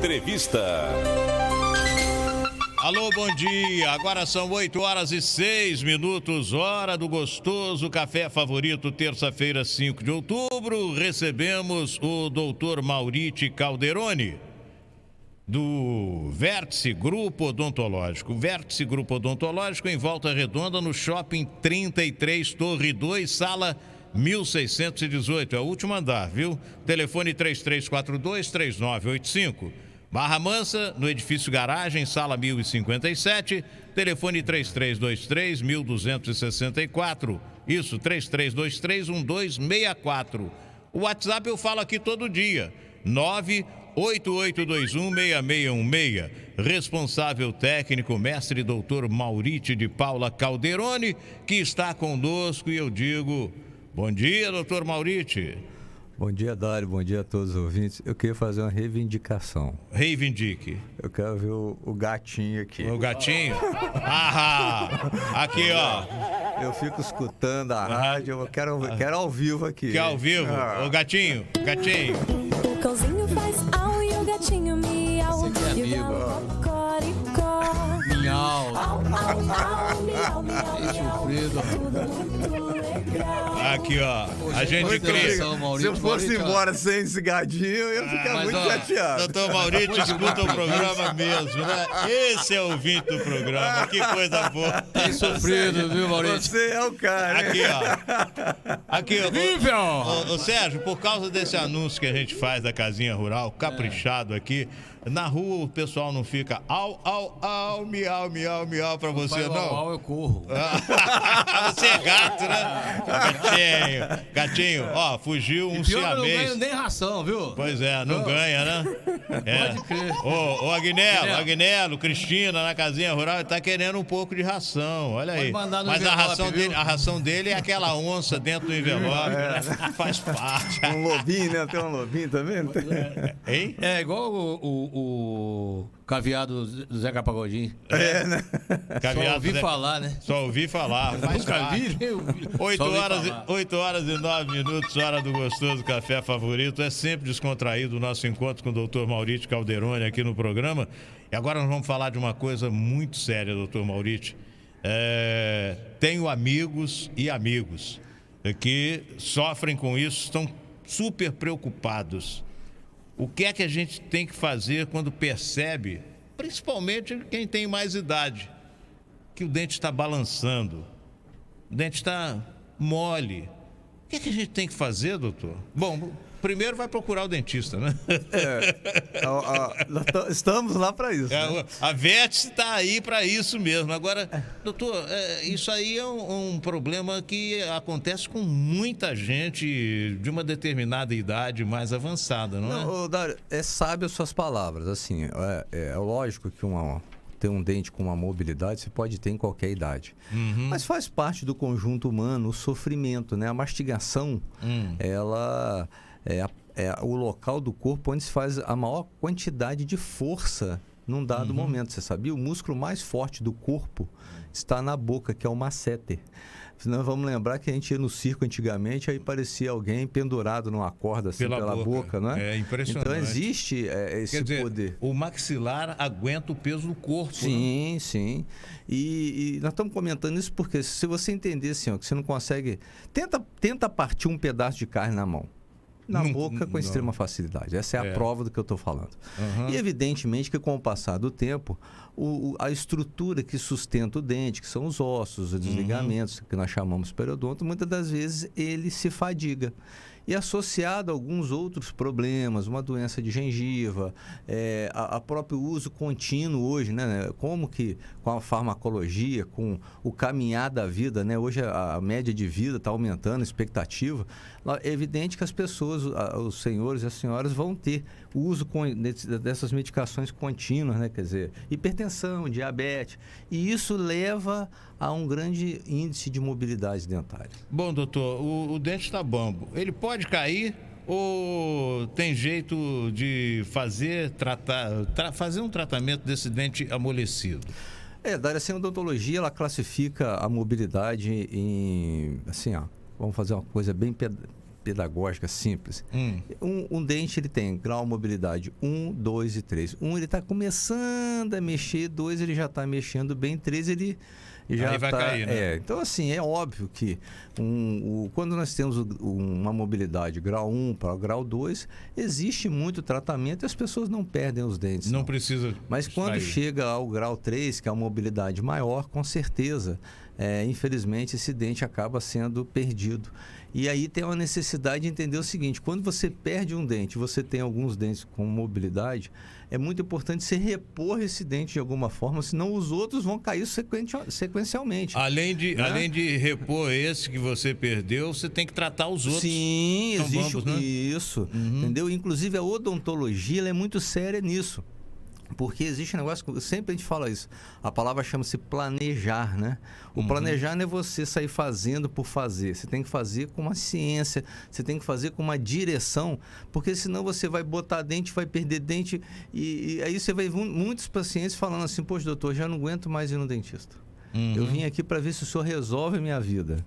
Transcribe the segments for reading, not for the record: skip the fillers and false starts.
Entrevista. Alô, bom dia. Agora são 8h06, hora do gostoso café favorito, terça-feira, 5 de outubro. Recebemos o doutor Mauriti Calderoni, do Vértice Grupo Odontológico. Vértice Grupo Odontológico em Volta Redonda, no Shopping 33, Torre 2, sala 1618. É o último andar, viu? Telefone 3342-3985. Barra Mansa, no edifício Garagem, sala 1057. Telefone 3323-1264. Isso, 3323-1264. O WhatsApp eu falo aqui todo dia. 988216616. Responsável técnico, mestre doutor Mauriti de Paula Calderoni, que está conosco, e eu digo: bom dia, doutor Mauriti. Bom dia, Dário. Bom dia a todos os ouvintes. Eu queria fazer uma reivindicação. Reivindique. Eu quero ver o gatinho aqui. O gatinho? Ah, aqui, ó. Eu fico escutando a rádio, eu quero ao vivo aqui. Quer ao vivo? O gatinho, gatinho. O cãozinho faz au e o gatinho miau. Esse é amigo, ó. Miau. Au, au, au, miau, miau, Sofrido. Aqui, ó. A gente cria. Se eu fosse embora sem esse gadinho, eu ia ficar muito chateado. Doutor Mauriti escuta o programa mesmo, né? Esse é o ouvinte do programa. Que coisa boa. Tem sofrido, viu, Maurício? Você é o cara. Aqui, ó. Aqui, ó. Nível! Ô, Sérgio, por causa desse anúncio que a gente faz da Casinha Rural, caprichado aqui, na rua o pessoal não fica au, au, au, miau, miau, miau pra você, não? Eu corro. Você é gato, né? Gatinho, ó, fugiu um Pior, eu não siamês. ganho nem ração, viu? Pois é, não ganha, né? É. Pode crer. Ô, Agnello, Cristina, na Casinha Rural, ele tá querendo um pouco de ração, olha aí. Pode mandar no Mas envelope, a ração dele é aquela onça dentro do envelope, né? Faz parte. Um lobinho, né? Tem um lobinho também? Não tem? Hein? É igual o caviar do Zeca Pagodinho. É, né? Só ouvi falar, né? Só ouvi falar. Faz Nunca parte. vi, eu vi. Só ouvi falar. 8h09, hora do gostoso café favorito. É sempre descontraído o nosso encontro com o doutor Mauriti Calderoni aqui no programa. E agora nós vamos falar de uma coisa muito séria, doutor Mauriti. Tenho amigos e amigos que sofrem com isso, estão super preocupados. O que é que a gente tem que fazer quando percebe, principalmente quem tem mais idade, que o dente está balançando, o dente está mole? O que é que a gente tem que fazer, doutor? Bom, primeiro vai procurar o dentista, né? Estamos lá para isso. Né? A Vértice está aí para isso mesmo. Agora, doutor, isso aí é um problema que acontece com muita gente de uma determinada idade mais avançada, não é? Não, Dário, é sábio as suas palavras. Assim, é lógico que ter um dente com uma mobilidade você pode ter em qualquer idade. Uhum. Mas faz parte do conjunto humano o sofrimento, né? A mastigação, ela é o local do corpo onde se faz a maior quantidade de força num dado momento. Você sabia? O músculo mais forte do corpo está na boca, que é o masseter. Nós vamos lembrar que a gente ia no circo antigamente, aí parecia alguém pendurado numa corda assim pela boca, não é? É impressionante. Então existe esse Quer dizer, poder. o maxilar aguenta o peso do corpo. Sim, sim. E nós estamos comentando isso porque se você entender assim, ó, que você não consegue... Tenta partir um pedaço de carne na mão. Na boca com extrema facilidade. Essa é a prova do que eu estou falando. E evidentemente que com o passar do tempo, a estrutura que sustenta o dente, que são os ossos, os ligamentos, que nós chamamos periodonto, muitas das vezes ele se fadiga. E associado a alguns outros problemas, uma doença de gengiva, a próprio uso contínuo hoje, né? Como que com a farmacologia, com o caminhar da vida, né? Hoje a média de vida está aumentando, a expectativa. É evidente que as pessoas, os senhores e as senhoras vão ter o uso dessas medicações contínuas, né? Quer dizer, hipertensão, diabetes. E isso leva a um grande índice de mobilidade dentária. Bom, doutor, o dente está bambo. Ele pode cair ou tem jeito de fazer um tratamento desse dente amolecido? Dário, assim, a odontologia, ela classifica a mobilidade em, assim, ó, vamos fazer uma coisa bem pedagógica simples. Um dente ele tem grau mobilidade 1, 2 e 3. 1 ele está começando a mexer, 2 ele já está mexendo bem, 3 ele já aí vai cair, né? Então, assim, é óbvio que quando nós temos uma mobilidade grau 1 para grau 2, existe muito tratamento e as pessoas não perdem os dentes. Não precisa. Mas quando chega ao grau 3, que é uma mobilidade maior, com certeza, infelizmente, esse dente acaba sendo perdido. E aí tem uma necessidade de entender o seguinte: quando você perde um dente, você tem alguns dentes com mobilidade, é muito importante você repor esse dente de alguma forma, senão os outros vão cair sequencialmente. Além de repor esse que você perdeu, você tem que tratar os outros. Sim, Então, existe vamos, né? isso, entendeu? Inclusive a odontologia ela é muito séria nisso. Porque existe um negócio, sempre a gente fala isso, a palavra chama-se planejar, né? O planejar não é você sair fazendo por fazer, você tem que fazer com uma ciência, você tem que fazer com uma direção, porque senão você vai botar dente, vai perder dente, e aí você vai ver muitos pacientes falando assim: poxa, doutor, já não aguento mais ir no dentista. Eu vim aqui para ver se o senhor resolve a minha vida.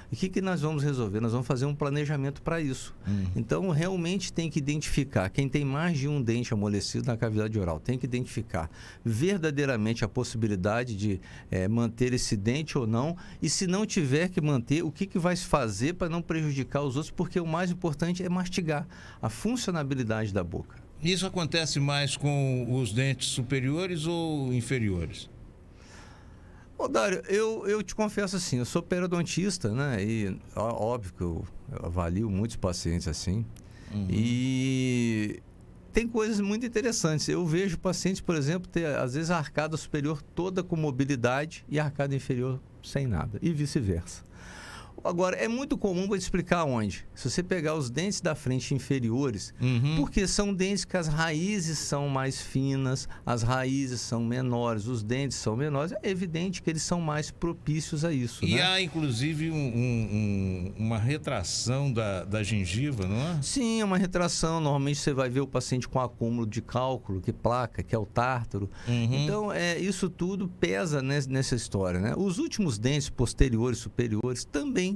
E o que nós vamos resolver? Nós vamos fazer um planejamento para isso. Então, realmente tem que identificar. Quem tem mais de um dente amolecido na cavidade oral tem que identificar verdadeiramente a possibilidade de manter esse dente ou não. E se não tiver que manter, o que vai se fazer para não prejudicar os outros? Porque o mais importante é mastigar, a funcionabilidade da boca. Isso acontece mais com os dentes superiores ou inferiores? Ô, Dário, eu te confesso assim, eu sou periodontista, né? E óbvio que eu avalio muitos pacientes assim. E tem coisas muito interessantes. Eu vejo pacientes, por exemplo, ter às vezes a arcada superior toda com mobilidade e a arcada inferior sem nada, e vice-versa. Agora, é muito comum, vou te explicar onde. Se você pegar os dentes da frente inferiores, porque são dentes que as raízes são mais finas, as raízes são menores, os dentes são menores, é evidente que eles são mais propícios a isso. E né? há, inclusive, uma retração da gengiva, não é? Sim, é uma retração. Normalmente você vai ver o paciente com acúmulo de cálculo, que placa, que é o tártaro. Então, isso tudo pesa nessa história, né? Os últimos dentes posteriores, superiores, também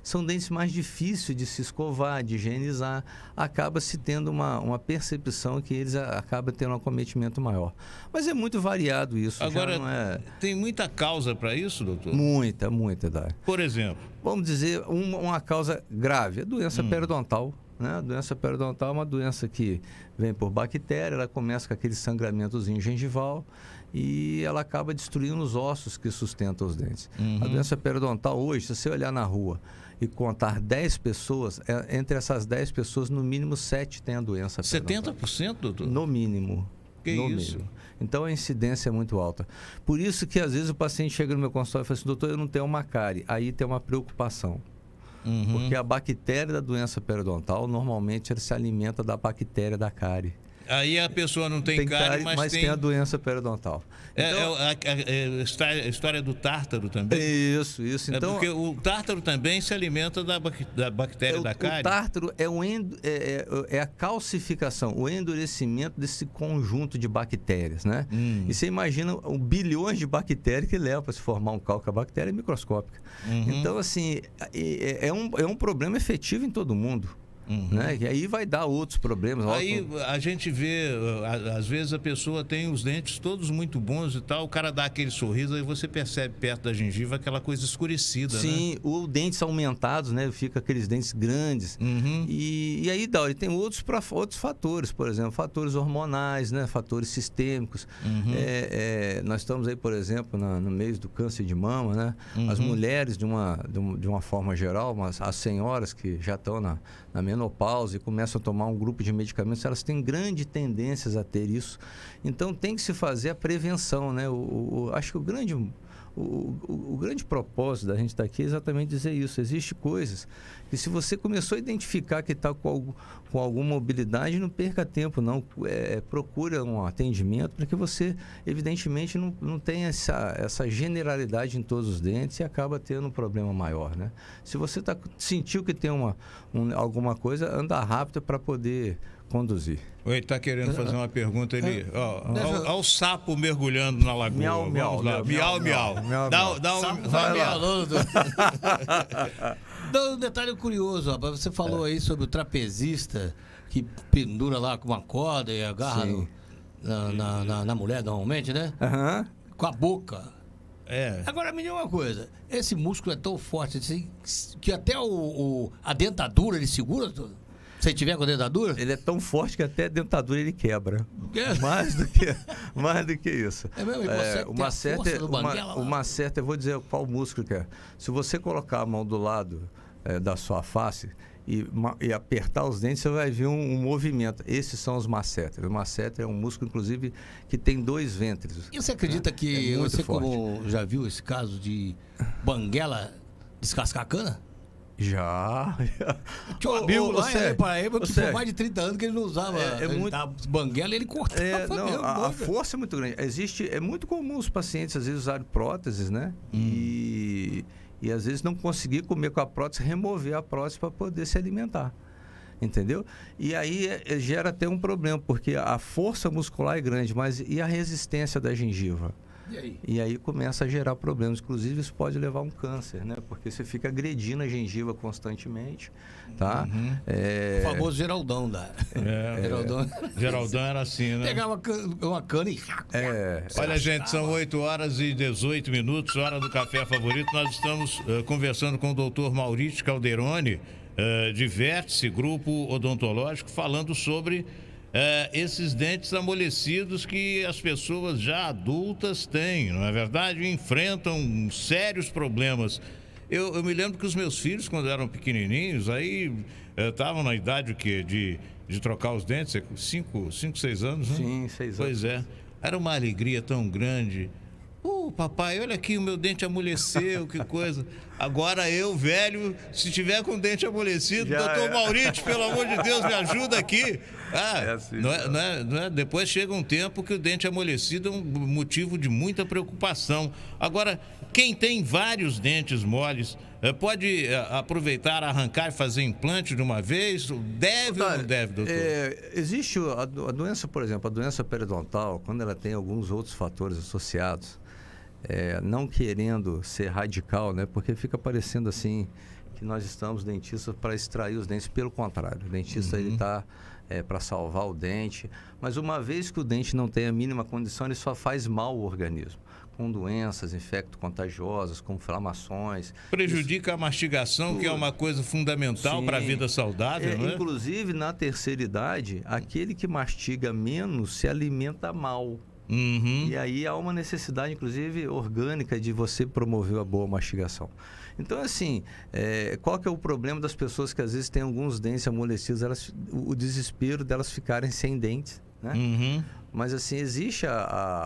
são dentes mais difíceis de se escovar, de higienizar. Acaba-se tendo uma percepção que eles acabam tendo um acometimento maior. Mas é muito variado isso. Agora, já não é... tem muita causa para isso, doutor? Muita, Dário. Por exemplo? Vamos dizer, uma causa grave, a doença periodontal. Né? A doença periodontal é uma doença que vem por bactéria, ela começa com aquele sangramentozinho gengival e ela acaba destruindo os ossos que sustentam os dentes. A doença periodontal hoje, se você olhar na rua e contar 10 pessoas, entre essas 10 pessoas, no mínimo 7 têm a doença periodontal. 70%, doutor? No mínimo. Que isso? Mínimo. Então a incidência é muito alta. Por isso que às vezes o paciente chega no meu consultório e fala assim: doutor, eu não tenho uma cárie. Aí tem uma preocupação. Porque a bactéria da doença periodontal, normalmente, ela se alimenta da bactéria da cárie. Aí a pessoa não tem cárie, mas tem a doença periodontal. Então, a história do tártaro também? Isso. Então, porque o tártaro também se alimenta da bactéria da cárie? O tártaro é a calcificação, o endurecimento desse conjunto de bactérias, né? E você imagina bilhões de bactérias que levam para se formar um cálculo. A bactéria é microscópica. Então, assim, é um problema efetivo em todo mundo. Né? E aí vai dar outros problemas. Aí a gente vê, às vezes a pessoa tem os dentes todos muito bons e tal, o cara dá aquele sorriso, aí você percebe perto da gengiva aquela coisa escurecida. Sim, né? Os dentes aumentados, né? Fica aqueles dentes grandes. E aí, Dauri, tem outros fatores, por exemplo, fatores hormonais, né? Fatores sistêmicos. Nós estamos aí, por exemplo, no mês do câncer de mama, né? As mulheres, de uma forma geral, as senhoras que já estão na menopausa e começam a tomar um grupo de medicamentos, elas têm grandes tendências a ter isso. Então tem que se fazer a prevenção, né? Acho que o grande propósito da gente estar aqui é exatamente dizer isso. Existem coisas que, se você começou a identificar que está com alguma mobilidade, não perca tempo, não. Procura um atendimento para que você, evidentemente, não tenha essa generalidade em todos os dentes e acaba tendo um problema maior, né? Se você sentiu que tem alguma coisa, anda rápido para poder conduzir. Ele está querendo fazer uma pergunta ali. Olha o sapo mergulhando na lagoa. Miau. Dá um miau. Um detalhe curioso, rapaz. Você falou aí sobre o trapezista que pendura lá com uma corda e agarra na mulher normalmente, né? Aham. Com a boca. É. Agora me diga uma coisa, esse músculo é tão forte assim, que até a dentadura ele segura tudo? Se tiver com a dentadura? Ele é tão forte que até a dentadura ele quebra. É. Mais do que isso. É mesmo? Ele consegue ter a força do Banguela lá? Uma certa, eu vou dizer qual músculo que é. Se você colocar a mão do lado da sua face e apertar os dentes, você vai ver um movimento. Esses são os masseter. O masseter é um músculo, inclusive, que tem 2 ventres. E você acredita que muito você forte. como já viu esse caso de Banguela descascar a cana? Já. Tinha um amigo lá Sérgio, para ele que Sérgio, por mais de 30 anos que ele não usava muito- Banguela e ele cortava mesmo. A força é muito grande. É muito comum os pacientes, às vezes, usarem próteses, né? E às vezes não conseguir comer com a prótese, remover a prótese para poder se alimentar. Entendeu? E aí gera até um problema, porque a força muscular é grande, mas e a resistência da gengiva? E aí? E aí começa a gerar problemas. Inclusive, isso pode levar a um câncer, né? Porque você fica agredindo a gengiva constantemente, tá? O famoso Geraldão da. Geraldão era assim, né? Pegava uma cana e. Olha, gente, são 8h18, hora do Café Favorito. Nós estamos conversando com o doutor Maurício Calderoni, de Vértice, Grupo Odontológico, falando sobre esses dentes amolecidos que as pessoas já adultas têm, não é verdade? Enfrentam sérios problemas. Eu me lembro que os meus filhos, quando eram pequenininhos, aí estavam na idade o quê? De trocar os dentes, 5, 6 anos, né? Sim, 6 anos. Pois é. Era uma alegria tão grande. Papai, olha aqui, o meu dente amoleceu, que coisa. Agora eu, velho, se tiver com o dente amolecido, doutor Maurício, pelo amor de Deus, me ajuda aqui. Assim, Não é? Depois chega um tempo que o dente amolecido é um motivo de muita preocupação. Agora, quem tem vários dentes moles, pode aproveitar, arrancar e fazer implante de uma vez? Deve ou não deve, doutor? Existe a doença, por exemplo, a doença periodontal, quando ela tem alguns outros fatores associados, não querendo ser radical, né? Porque fica parecendo assim que nós estamos dentistas para extrair os dentes. Pelo contrário, o dentista ele está para salvar o dente, mas uma vez que o dente não tem a mínima condição, ele só faz mal ao organismo, com doenças infecto-contagiosas, com inflamações. Prejudica a mastigação, que é uma coisa fundamental para a vida saudável, não é? Inclusive, na terceira idade, aquele que mastiga menos se alimenta mal. Uhum. E aí há uma necessidade, inclusive, orgânica de você promover a boa mastigação. Então, assim, qual que é o problema das pessoas que às vezes têm alguns dentes amolecidos? O desespero delas ficarem sem dentes, né? Uhum. Mas, assim, existe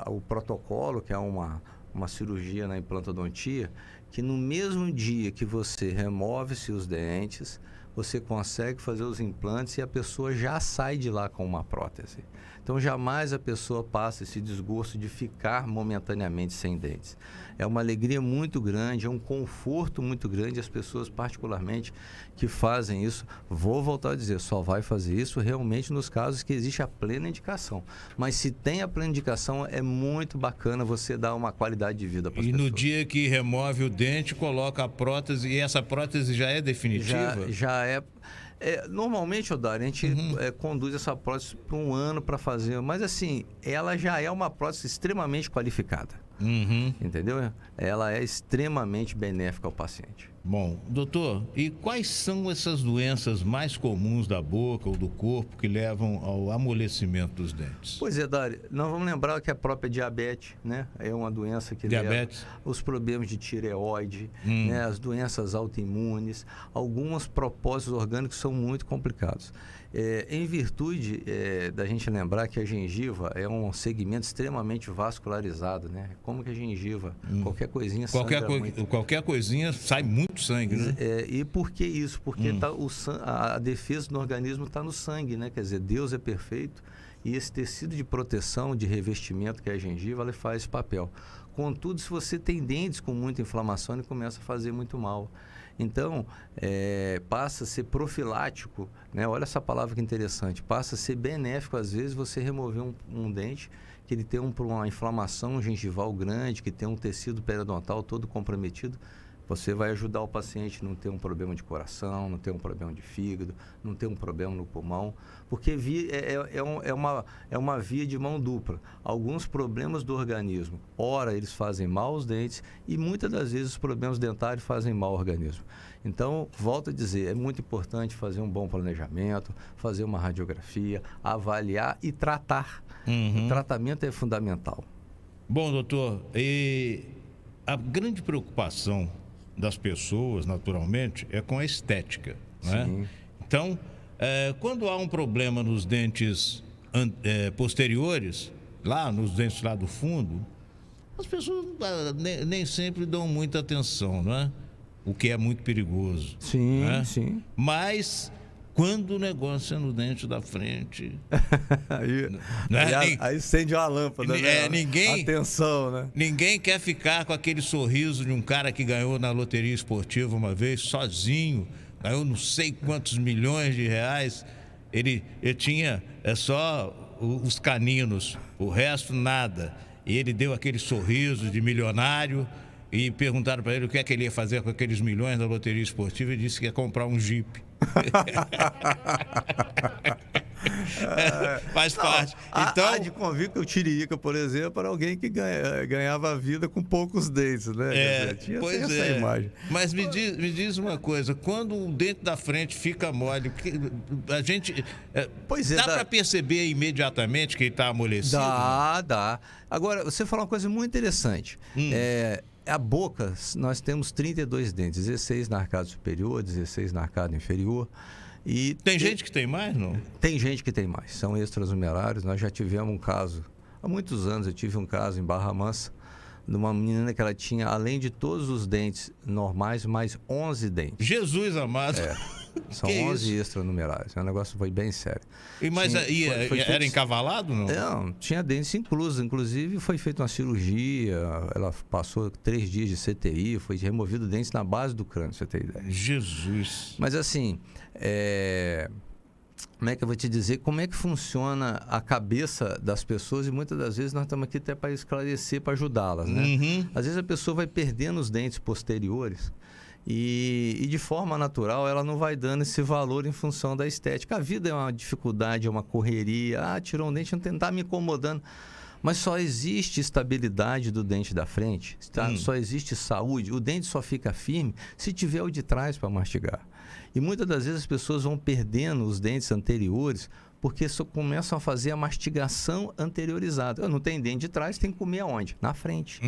o protocolo, que é uma cirurgia na implantodontia, que no mesmo dia que você remove-se os dentes, você consegue fazer os implantes e a pessoa já sai de lá com uma prótese. Então, jamais a pessoa passa esse desgosto de ficar momentaneamente sem dentes. É uma alegria muito grande, é um conforto muito grande. As pessoas, particularmente, que fazem isso, vou voltar a dizer, só vai fazer isso realmente nos casos que existe a plena indicação. Mas se tem a plena indicação, é muito bacana você dar uma qualidade de vida para as pessoas. E no dia que remove o dente, coloca a prótese, e essa prótese já é definitiva? Já é. Normalmente, Odário, a gente conduz essa prótese por 1 ano para fazer, mas assim, ela já é uma prótese extremamente qualificada. Uhum. Entendeu? Ela é extremamente benéfica ao paciente. Bom, doutor, e quais são essas doenças mais comuns da boca ou do corpo que levam ao amolecimento dos dentes? Pois é, Dário, nós vamos lembrar que a própria diabetes, né? É uma doença que leva os problemas de tireoide, né? As doenças autoimunes, alguns propósitos orgânicos são muito complicados. Em virtude da gente lembrar que a gengiva é um segmento extremamente vascularizado, né? Como que a gengiva, qualquer coisinha qualquer coisinha sai muito sangue, né? E por que isso? Porque a defesa do organismo está no sangue, né? Quer dizer, Deus é perfeito e esse tecido de proteção, de revestimento que é a gengiva, ela faz esse papel. Contudo, se você tem dentes com muita inflamação, ele começa a fazer muito mal. Então, passa a ser profilático, né? Olha essa palavra que interessante, passa a ser benéfico, às vezes, você remover um dente que ele tem uma inflamação gengival grande, que tem um tecido periodontal todo comprometido, Você vai ajudar o paciente a não ter um problema de coração, não ter um problema de fígado, não ter um problema no pulmão, porque é uma via de mão dupla. Alguns problemas do organismo, ora eles fazem mal aos dentes e muitas das vezes os problemas dentários fazem mal ao organismo. Então, volto a dizer, é muito importante fazer um bom planejamento, fazer uma radiografia, avaliar e tratar. O tratamento é fundamental. Bom, doutor, e a grande preocupação das pessoas, naturalmente, é com a estética, né? Sim. Então, quando há um problema nos dentes posteriores, lá nos dentes lá do fundo, as pessoas nem sempre dão muita atenção, não é? O que é muito perigoso. Sim, né? sim. Mas quando o negócio é no dente da frente... aí acende uma lâmpada, né? Atenção, né? Ninguém quer ficar com aquele sorriso de um cara que ganhou na loteria esportiva uma vez, sozinho, ganhou não sei quantos milhões de reais. Ele tinha só os caninos, o resto nada. E ele deu aquele sorriso de milionário e perguntaram para ele o que é que ele ia fazer com aqueles milhões da loteria esportiva e disse que ia comprar um Jeep. Faz parte. Então, há de convir que o Tiririca, por exemplo, era alguém que ganhava a vida com poucos dentes, né? Tinha essa imagem. Mas me diz uma coisa, quando o dente da frente fica mole, a gente dá para perceber imediatamente que ele está amolecido? Dá. Agora, você falou uma coisa muito interessante. A boca, nós temos 32 dentes, 16 na arcada superior, 16 na arcada inferior. E tem gente que tem mais, não? Tem gente que tem mais, são extranumerários. Nós já tivemos um caso, há muitos anos eu tive um caso em Barra Mansa, de uma menina que ela tinha, além de todos os dentes normais, mais 11 dentes. Jesus amado! São 11 extranumerários. O negócio foi bem sério. Era encavalado, não? Não, tinha dentes inclusos. Inclusive, foi feita uma cirurgia. Ela passou 3 dias de CTI. Foi removido dentes na base do crânio, você tem ideia. Jesus! Mas assim, como é que eu vou te dizer? Como é que funciona a cabeça das pessoas? E muitas das vezes nós estamos aqui até para esclarecer, para ajudá-las, né? Às vezes a pessoa vai perdendo os dentes posteriores. E de forma natural ela não vai dando esse valor em função da estética. A vida é uma dificuldade, é uma correria. Tirou um dente, não está me incomodando. Mas só existe estabilidade do dente da frente, tá? Só existe saúde. O dente só fica firme se tiver o de trás para mastigar. E muitas das vezes as pessoas vão perdendo os dentes anteriores porque só começam a fazer a mastigação anteriorizada. Não tem dente de trás, tem que comer aonde? Na frente.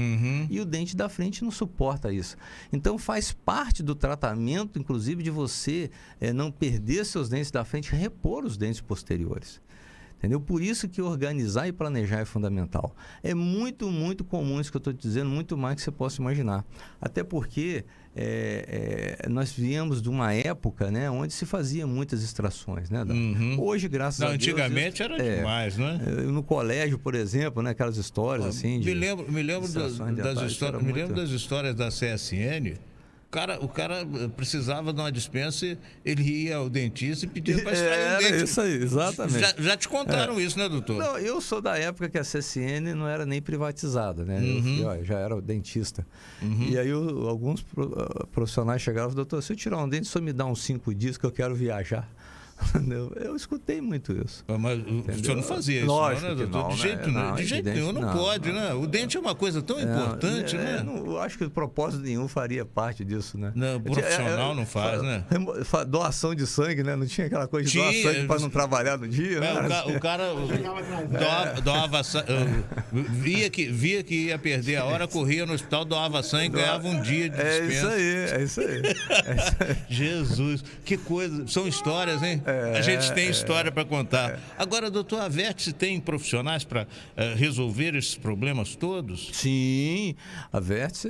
E o dente da frente não suporta isso. Então faz parte do tratamento, inclusive, de você não perder seus dentes da frente, repor os dentes posteriores. Entendeu? Por isso que organizar e planejar é fundamental. É muito, muito comum isso que eu estou te dizendo, muito mais que você possa imaginar. Até porque nós viemos de uma época, né, onde se fazia muitas extrações, né? Hoje, graças a Deus... Antigamente era demais, né? No colégio, por exemplo, né, aquelas histórias assim... Me lembro das histórias da CSN. O cara precisava de uma dispensa, ele ia ao dentista e pedia para extrair um dente. Isso aí, exatamente. Já te contaram isso, né, doutor? Não, eu sou da época que a CSN não era nem privatizada, né? Eu já era dentista. E aí alguns profissionais chegavam e falavam, doutor, se eu tirar um dente, só me dá uns 5 dias que eu quero viajar. Eu escutei muito isso. Mas o senhor não fazia isso, lógico, não, né, doutor? Não, de jeito nenhum, não pode, né? O dente é uma coisa tão importante, né? Eu acho que o propósito nenhum faria parte disso, né? Não, profissional não faz, né? Doação de sangue, né? Não tinha aquela coisa de doar sangue para não trabalhar no dia, né? O cara doava sangue, via que ia perder a hora, corria no hospital, doava sangue, ganhava um dia de dispensa. É isso aí. Jesus, que coisa, são histórias, hein? A gente tem história para contar. Agora, doutor, a Vértice tem profissionais para resolver esses problemas todos? Sim, a Vértice,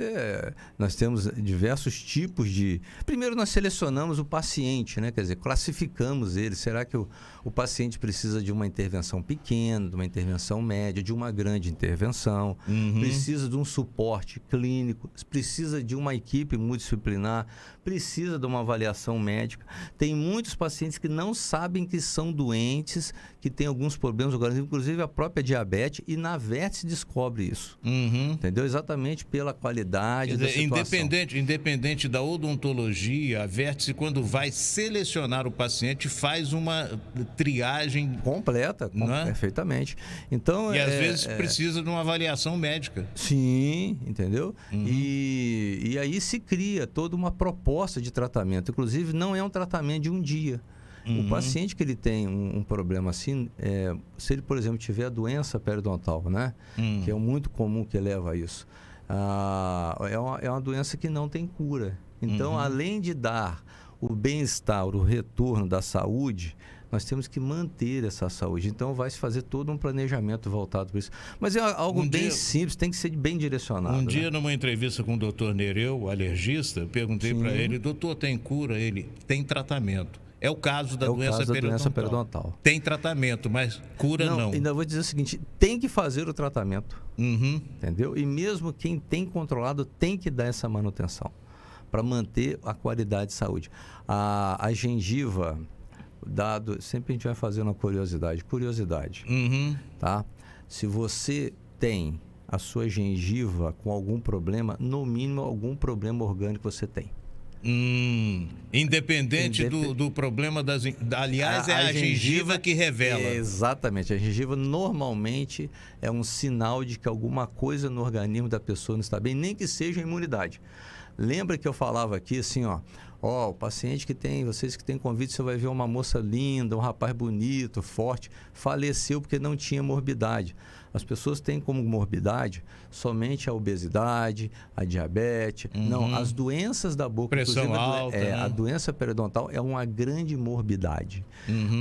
nós temos diversos tipos de... Primeiro, nós selecionamos o paciente, né? Quer dizer, classificamos ele. Será que o paciente precisa de uma intervenção pequena, de uma intervenção média, de uma grande intervenção? Precisa de um suporte clínico, precisa de uma equipe multidisciplinar, precisa de uma avaliação médica. Tem muitos pacientes que não não sabem que são doentes, que têm alguns problemas organismos, inclusive a própria diabetes, e na Vertes descobre isso. Entendeu? Exatamente pela qualidade da situação. Independente da odontologia, a Vértice, quando vai selecionar o paciente, faz uma triagem completa, perfeitamente. Então, e às vezes precisa de uma avaliação médica. Sim, entendeu? E aí se cria toda uma proposta de tratamento. Inclusive, não é um tratamento de um dia. O paciente que ele tem um problema assim, se ele, por exemplo, tiver a doença periodontal, né? Que é muito comum que leva a isso, é uma doença que não tem cura. Então, além de dar o bem-estar, o retorno da saúde, nós temos que manter essa saúde. Então, vai se fazer todo um planejamento voltado para isso. Mas é algo bem simples, tem que ser bem direcionado. Dia, numa entrevista com o doutor Nereu, alergista, eu perguntei para ele, doutor, tem cura? Ele, tem tratamento. É o caso da doença periodontal. Tem tratamento, mas cura não. Ainda vou dizer o seguinte, tem que fazer o tratamento. Entendeu? E mesmo quem tem controlado tem que dar essa manutenção para manter a qualidade de saúde. A gengiva, sempre a gente vai fazer uma curiosidade. Tá? Se você tem a sua gengiva com algum problema, no mínimo algum problema orgânico você tem. Independente do problema aliás, é a gengiva que revela. Exatamente. A gengiva normalmente é um sinal de que alguma coisa no organismo da pessoa não está bem, nem que seja a imunidade. Lembra que eu falava aqui assim, o paciente vocês que têm convite, você vai ver uma moça linda, um rapaz bonito, forte, faleceu porque não tinha morbidade. As pessoas têm como morbidade somente a obesidade, a diabetes, não, as doenças da boca. Pressão alta. A doença periodontal é uma grande morbidade.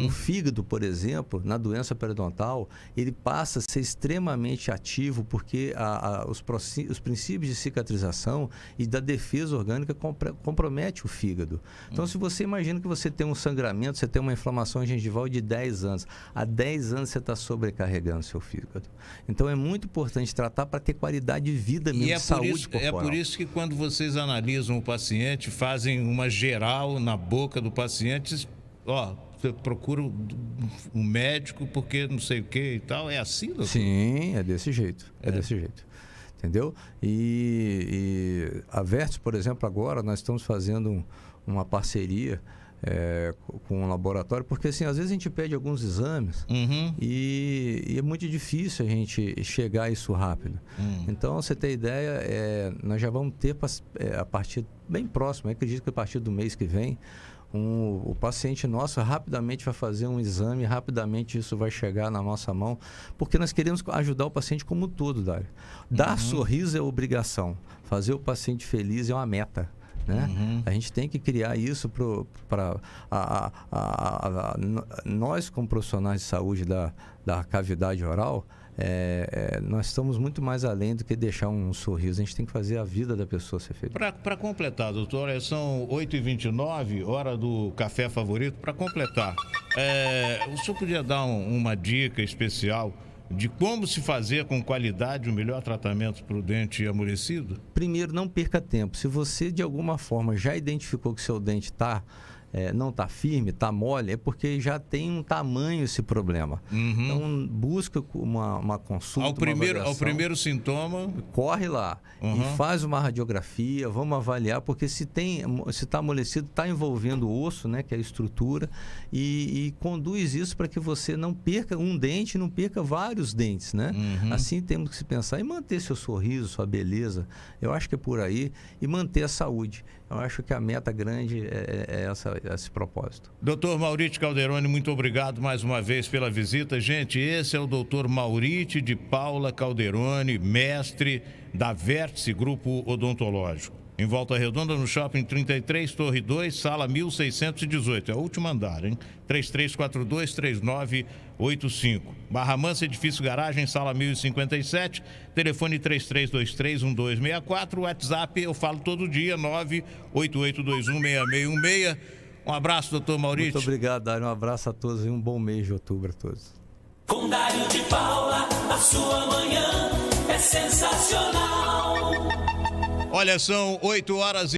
O fígado, por exemplo, na doença periodontal, ele passa a ser extremamente ativo porque os princípios de cicatrização e da defesa orgânica compromete o fígado. Então, se você imagina que você tem um sangramento, você tem uma inflamação gengival de 10 anos, há 10 anos você está sobrecarregando seu fígado. Então, é muito importante tratar para ter qualidade de vida mesmo, de saúde corporal. É por isso que quando vocês analisam o paciente, fazem uma geral na boca do paciente, você procura um médico porque não sei o que e tal, é assim, doutor? Sim, é desse jeito, desse jeito. Entendeu? E a Vertes, por exemplo, agora nós estamos fazendo uma parceria com um laboratório, porque assim, às vezes a gente pede alguns exames e é muito difícil a gente chegar a isso rápido. Então, você ter ideia, nós já vamos ter a partir bem próximo, eu acredito que a partir do mês que vem, o paciente nosso rapidamente vai fazer um exame, rapidamente isso vai chegar na nossa mão, porque nós queremos ajudar o paciente como um todo, Dário. Dar sorriso é obrigação, fazer o paciente feliz é uma meta. Né? A gente tem que criar isso para nós, como profissionais de saúde da cavidade oral, nós estamos muito mais além do que deixar um sorriso. A gente tem que fazer a vida da pessoa ser feliz. Para completar, doutor, são 8h29, hora do café favorito. Para completar, o senhor podia dar uma dica especial de como se fazer com qualidade o melhor tratamento para o dente amolecido? Primeiro, não perca tempo. Se você, de alguma forma, já identificou que seu dente não está firme, está mole, é porque já tem um tamanho esse problema. Então, busca uma consulta, ao primeiro sintoma, corre lá e faz uma radiografia, vamos avaliar, porque se está amolecido, está envolvendo o osso, né, que é a estrutura, e conduz isso para que você não perca um dente, não perca vários dentes, né? Assim temos que se pensar em manter seu sorriso, sua beleza, eu acho que é por aí, e manter a saúde. Eu acho que a meta grande é esse propósito. Doutor Mauriti Calderoni, muito obrigado mais uma vez pela visita. Gente, esse é o doutor Mauriti de Paula Calderoni, mestre da Vértice Grupo Odontológico. Em Volta Redonda, no Shopping 33, Torre 2, sala 1618. É o último andar, hein? 3342-3985. Barra Mansa, Edifício Garagem, sala 1057. Telefone 3323-1264. WhatsApp, eu falo todo dia, 988216616. Um abraço, doutor Mauriti. Muito obrigado, Dário. Um abraço a todos e um bom mês de outubro a todos. Com Dário de Paula, a sua manhã é sensacional. Olha, são 8h.